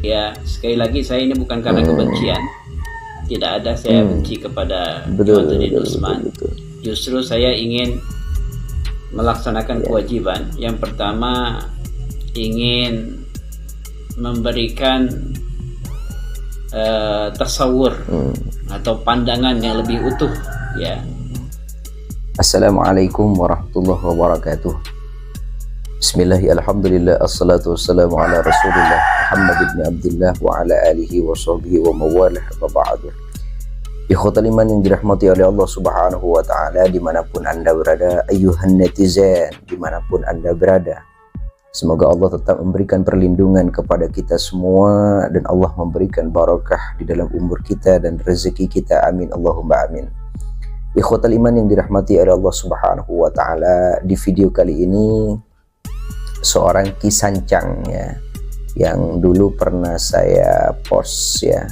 Ya, sekali lagi saya ini bukan karena kebencian. Tidak ada saya benci kepada Imaduddin Usman. Justru saya ingin melaksanakan kewajiban. Yang pertama, ingin memberikan tasawur atau pandangan yang lebih utuh, ya. Assalamualaikum warahmatullahi wabarakatuh. Bismillahirrahmanirrahim. Alhamdulillah, assalatu wassalamu ala rasulillah Muhammad ibn Abdullah wa ala alihi wa sahbihi wa mawalah wa ba'du. Ikhwatal iman yang dirahmati oleh Allah subhanahu wa ta'ala, dimanapun anda berada, ayuhan netizen, dimanapun anda berada, semoga Allah tetap memberikan perlindungan kepada kita semua, dan Allah memberikan barakah di dalam umur kita dan rezeki kita, amin Allahumma amin. Ikhwatal iman yang dirahmati oleh Allah subhanahu wa ta'ala, di video kali ini seorang Kisancang, ya, yang dulu pernah saya post, ya,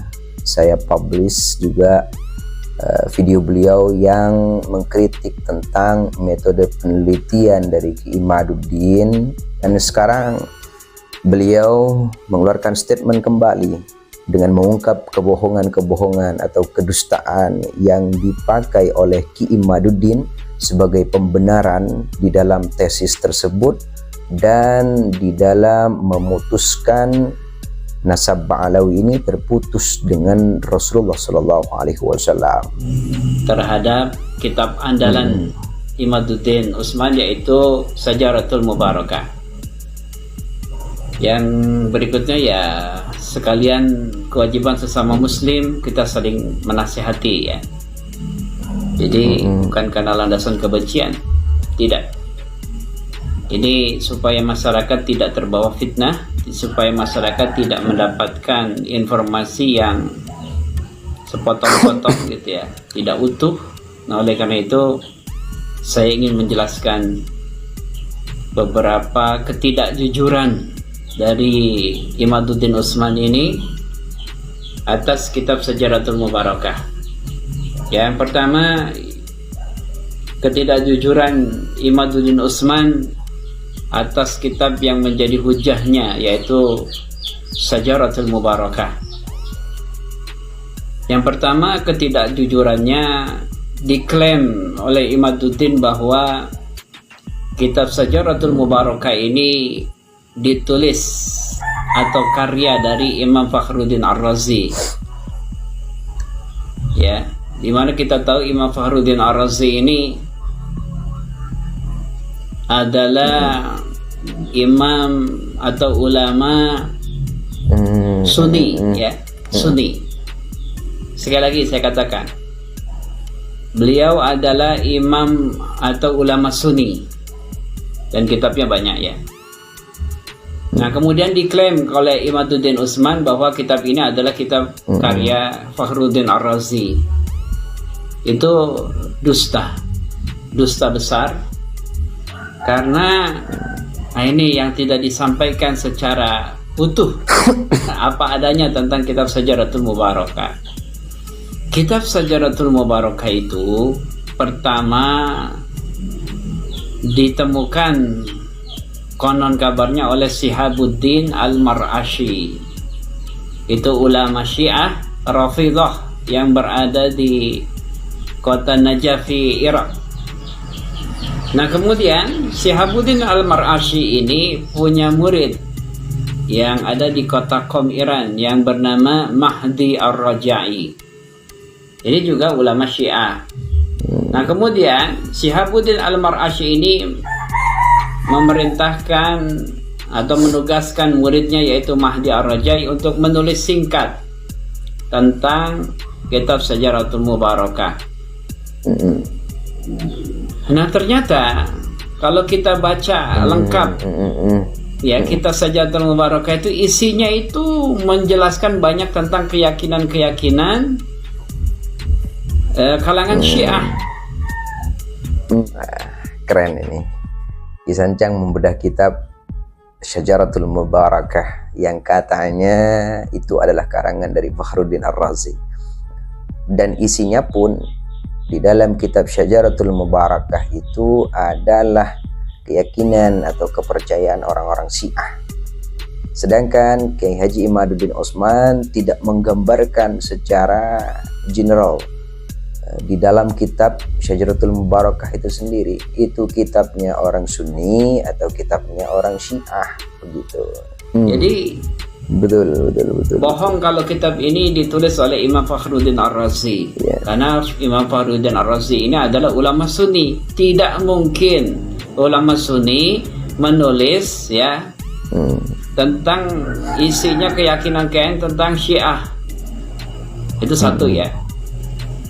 saya publish juga video beliau yang mengkritik tentang metode penelitian dari Ki Imaduddin, dan sekarang beliau mengeluarkan statement kembali dengan mengungkap kebohongan-kebohongan atau kedustaan yang dipakai oleh Ki Imaduddin sebagai pembenaran di dalam tesis tersebut, dan di dalam memutuskan nasab Ba'alawi ini terputus dengan Rasulullah Shallallahu Alaihi Wasallam terhadap kitab andalan Imaduddin Usman, yaitu Syajaratul Mubarakah. Yang berikutnya, ya, sekalian kewajiban sesama muslim kita saling menasihati, ya. Jadi bukan karena landasan kebencian, tidak. Ini supaya masyarakat tidak terbawa fitnah, supaya masyarakat tidak mendapatkan informasi yang sepotong-potong gitu, ya, tidak utuh. Nah, oleh karena itu saya ingin menjelaskan beberapa ketidakjujuran dari Imaduddin Usman ini atas kitab Syajaratul Mubarakah. Yang pertama, ketidakjujuran Imaduddin Usman atas kitab yang menjadi hujahnya, yaitu Syajaratul Mubarakah. Yang pertama, ketidakjujurannya diklaim oleh Imaduddin bahwa kitab Syajaratul Mubarakah ini ditulis atau karya dari Imam Fakhruddin Ar-Razi, ya, dimana kita tahu Imam Fakhruddin Ar-Razi ini adalah imam atau ulama Sunni, ya, Sunni. Sekali lagi saya katakan, beliau adalah imam atau ulama Sunni dan kitabnya banyak, ya. Nah, kemudian diklaim oleh Imaduddin Usman bahwa kitab ini adalah kitab karya Fakhruddin Ar-Razi. Itu dusta besar. Karena ini yang tidak disampaikan secara utuh apa adanya tentang kitab Syajaratul Mubarakah. Kitab Syajaratul Mubarakah itu pertama ditemukan konon kabarnya oleh Syihabuddin Al-Mar'ashi. Itu ulama Syiah Rafidhah yang berada di kota Najafi, Irak. Nah, kemudian Syihabuddin Al-Mar'ashi ini punya murid yang ada di kota Qom, Iran, yang bernama Mahdi Ar-Raja'i. Ini juga ulama Syiah. Nah, kemudian Syihabuddin Al-Mar'ashi ini memerintahkan atau menugaskan muridnya, yaitu Mahdi Ar-Raja'i, untuk menulis singkat tentang kitab Syajaratul Mubarakah. Nah, ternyata kalau kita baca lengkap, ya, kitab Syajaratul Mubarakah itu isinya itu menjelaskan banyak tentang keyakinan-keyakinan kalangan Syiah. Keren ini. Kisancang membedah kitab Syajaratul Mubarakah yang katanya itu adalah karangan dari Fakhruddin Ar-Razi, dan isinya pun di dalam kitab Syajaratul Mubarakah itu adalah keyakinan atau kepercayaan orang-orang Syiah. Sedangkan Kiai Haji Imaduddin Utsman tidak menggambarkan secara general di dalam kitab Syajaratul Mubarakah itu sendiri, itu kitabnya orang Sunni atau kitabnya orang Syiah begitu. Jadi betul. bohong kalau kitab ini ditulis oleh Imam Fakhruddin Ar-Razi. Karena Imam Fakhruddin Ar-Razi ini adalah ulama Sunni. Tidak mungkin ulama Sunni menulis ya tentang isinya keyakinan tentang Syiah. Itu satu ya.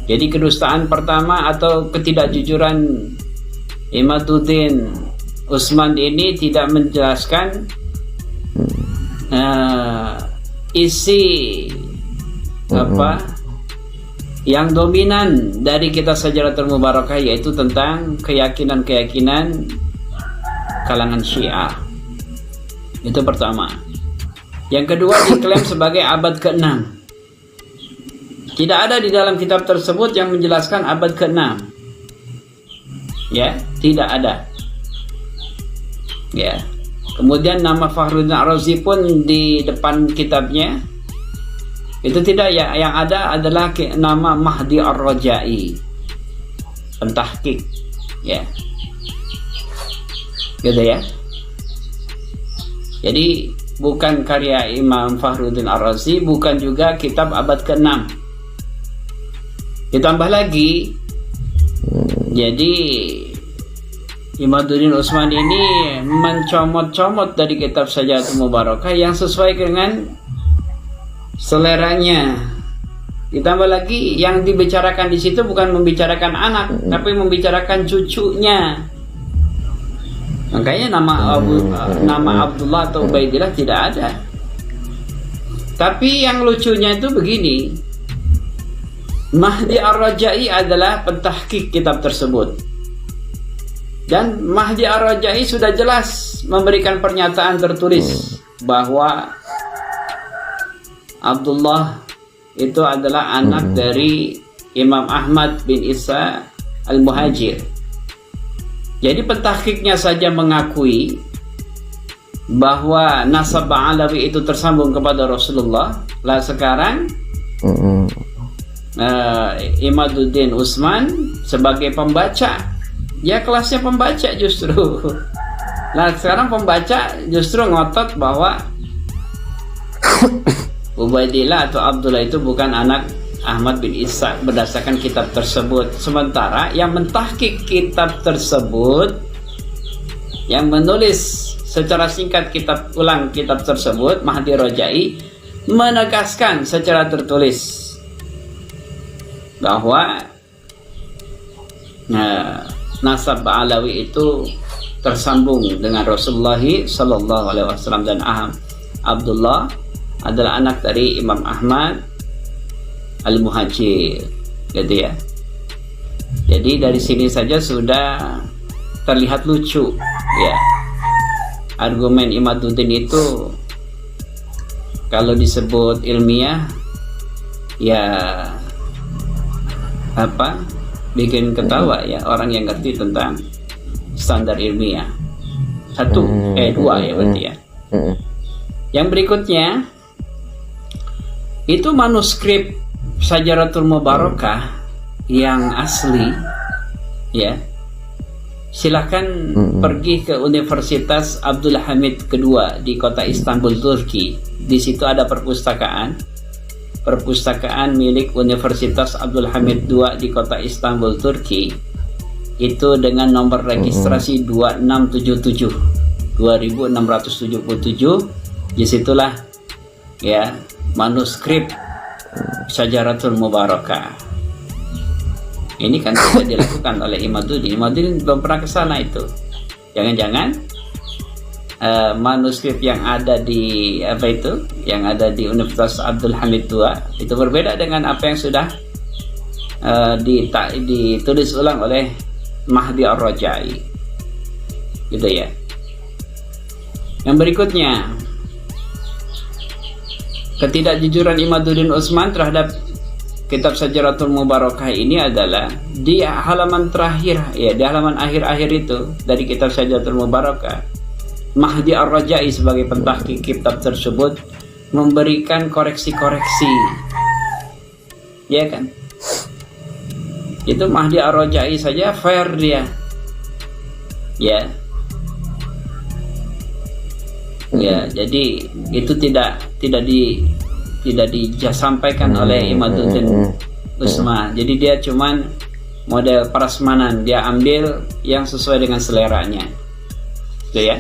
Jadi kedustaan pertama atau ketidakjujuran Imaduddin Utsman ini tidak menjelaskan isi apa yang dominan dari kitab Syajaratul Mubarakah, yaitu tentang keyakinan-keyakinan kalangan Syiah. Itu pertama. Yang kedua, diklaim sebagai abad ke-6. Tidak ada di dalam kitab tersebut yang menjelaskan abad ke-6. Ya, tidak ada. Ya. Kemudian nama Fakhruddin Ar-Razi pun di depan kitabnya itu tidak ya, yang ada adalah nama Mahdi Ar-Rajai, pentahqiq, ya. Gitu ya. Jadi bukan karya Imam Fakhruddin Ar-Razi, bukan juga kitab abad ke-6. Ditambah lagi, jadi Imaduddin Utsman ini mencomot-comot dari kitab Syajaratul Mubarakah yang sesuai dengan seleranya. Ditambah lagi, yang dibicarakan di situ bukan membicarakan anak, tapi membicarakan cucunya. Makanya nama Abdullah atau Ubaidillah tidak ada. Tapi yang lucunya itu begini, Mahdi Ar-Rajai adalah pentahqiq kitab tersebut. Dan Mahdi Ar-Rajai sudah jelas memberikan pernyataan tertulis bahwa Abdullah itu adalah anak dari Imam Ahmad bin Isa Al-Muhajir. Jadi pentahqiqnya saja mengakui bahwa nasab Alawi itu tersambung kepada Rasulullah. Lah sekarang Imaduddin Utsman sebagai pembaca, ya kelasnya pembaca justru. Nah sekarang pembaca justru ngotot bahwa Ubaidillah atau Abdullah itu bukan anak Ahmad bin Isa berdasarkan kitab tersebut. Sementara yang mentahqiq kitab tersebut, yang menulis secara singkat kitab tersebut, Mahdi Rajai, menegaskan secara tertulis bahwa nasab Alawi itu tersambung dengan Rasulullah Sallallahu Alaihi Wasallam, dan Abdullah adalah anak dari Imam Ahmad Al-Muhajir, gitu ya. Jadi dari sini saja sudah terlihat lucu ya. Argumen Imaduddin itu kalau disebut ilmiah ya bikin ketawa ya orang yang ngerti tentang standar ilmiah. Dua ya berarti ya. Yang berikutnya itu manuskrip Syajaratul Mubarakah yang asli ya. Silahkan pergi ke Universitas Abdul Hamid kedua di kota Istanbul, Turki. Di situ ada perpustakaan milik Universitas Abdul Hamid II di kota Istanbul, Turki. Itu dengan nomor registrasi 2677. Disitulah ya manuskrip Syajaratul Mubarakah. Ini kan tidak dilakukan oleh Imaduddin. Imaduddin belum pernah ke sana itu. Jangan-jangan manuskrip yang ada di yang ada di Universitas Abdul Hamid II itu berbeda dengan apa yang sudah ditulis ulang oleh Mahdi Ar-Rajai, gitu ya. Yang berikutnya, ketidakjujuran Imaduddin Utsman terhadap kitab Syajaratul Mubarakah ini adalah di halaman terakhir ya, di halaman akhir-akhir itu dari kitab Syajaratul Mubarakah. Mahdi Ar-Rajai sebagai pentahqiq kitab tersebut memberikan koreksi-koreksi, ya kan? Itu Mahdi Ar-Rajai saja fair dia, ya. Ya, jadi itu tidak disampaikan oleh Imaduddin Usman. Jadi dia cuman model prasmanan, dia ambil yang sesuai dengan seleranya, gitu ya.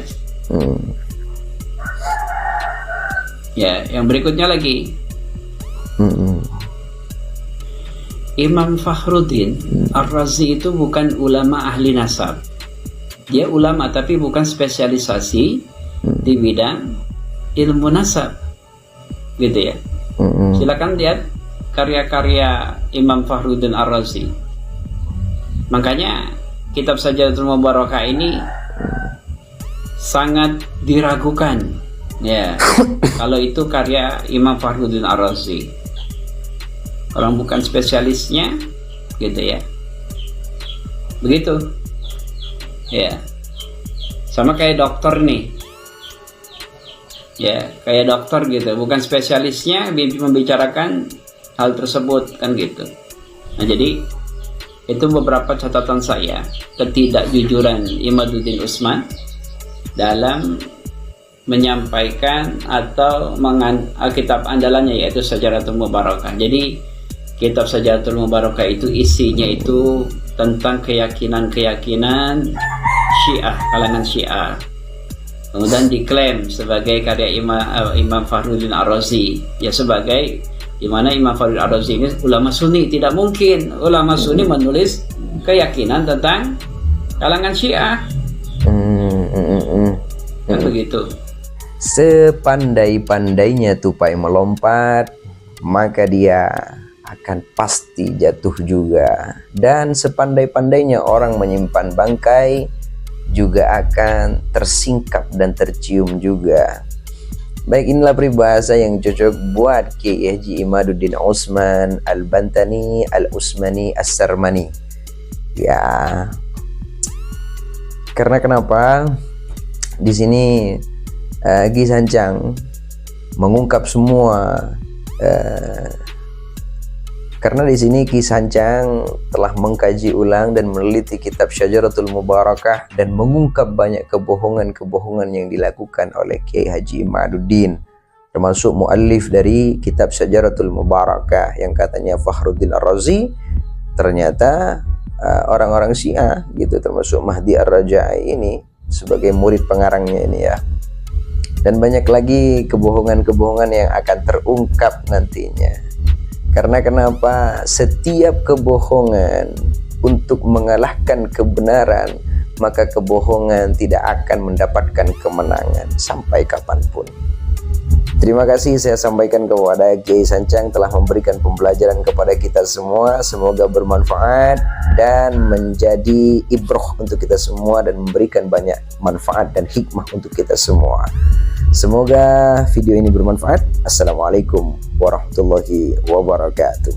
Ya, yang berikutnya lagi, Imam Fakhruddin Ar-Razi itu bukan ulama ahli nasab. Dia ulama tapi bukan spesialisasi di bidang ilmu nasab, gitu ya. Silakan lihat karya-karya Imam Fakhruddin Ar-Razi. Makanya kitab Sajaratul Mubarakah ini sangat diragukan, ya. Kalau itu karya Imam Fakhruddin Ar-Razi, orang bukan spesialisnya, gitu ya. Begitu, ya. Sama kayak dokter nih, ya, kayak dokter gitu, bukan spesialisnya membicarakan hal tersebut, kan gitu. Nah, jadi itu beberapa catatan saya ketidakjujuran Imaduddin Usman dalam menyampaikan atau kitab andalannya, yaitu Sajaratul Mubarakah. Jadi kitab Sajaratul Mubarakah itu isinya itu tentang keyakinan-keyakinan Syiah, kalangan Syiah. Kemudian diklaim sebagai karya Imam Fakhruddin Ar-Razi, ya, sebagai dimana Imam Fakhruddin Ar-Razi ini ulama Sunni. Tidak mungkin ulama Sunni menulis keyakinan tentang kalangan Syiah, kan begitu. Sepandai-pandainya tupai melompat, maka dia akan pasti jatuh juga. Dan sepandai-pandainya orang menyimpan bangkai, juga akan tersingkap dan tercium juga. Baik, inilah peribahasa yang cocok buat Kiai Haji Imaduddin Usman Al-Bantani Al-Usmani As-Sarmani. Ya, karena kenapa? Di sini Ki Sancang mengungkap semua, karena di sini Ki Sancang telah mengkaji ulang dan meneliti kitab Syajaratul Mubarakah dan mengungkap banyak kebohongan-kebohongan yang dilakukan oleh Kiai Haji Imaduddin, termasuk muallif dari kitab Syajaratul Mubarakah yang katanya Fakhruddin Ar-Razi ternyata orang-orang Syiah gitu, termasuk Mahdi Ar-Rajai ini sebagai murid pengarangnya ini, ya. Dan banyak lagi kebohongan-kebohongan yang akan terungkap nantinya. Karena kenapa? Setiap kebohongan untuk mengalahkan kebenaran, maka kebohongan tidak akan mendapatkan kemenangan sampai kapanpun. Terima kasih saya sampaikan kepada Kiai Sancang telah memberikan pembelajaran kepada kita semua. Semoga bermanfaat dan menjadi ibroh untuk kita semua dan memberikan banyak manfaat dan hikmah untuk kita semua. Semoga video ini bermanfaat. Assalamualaikum warahmatullahi wabarakatuh.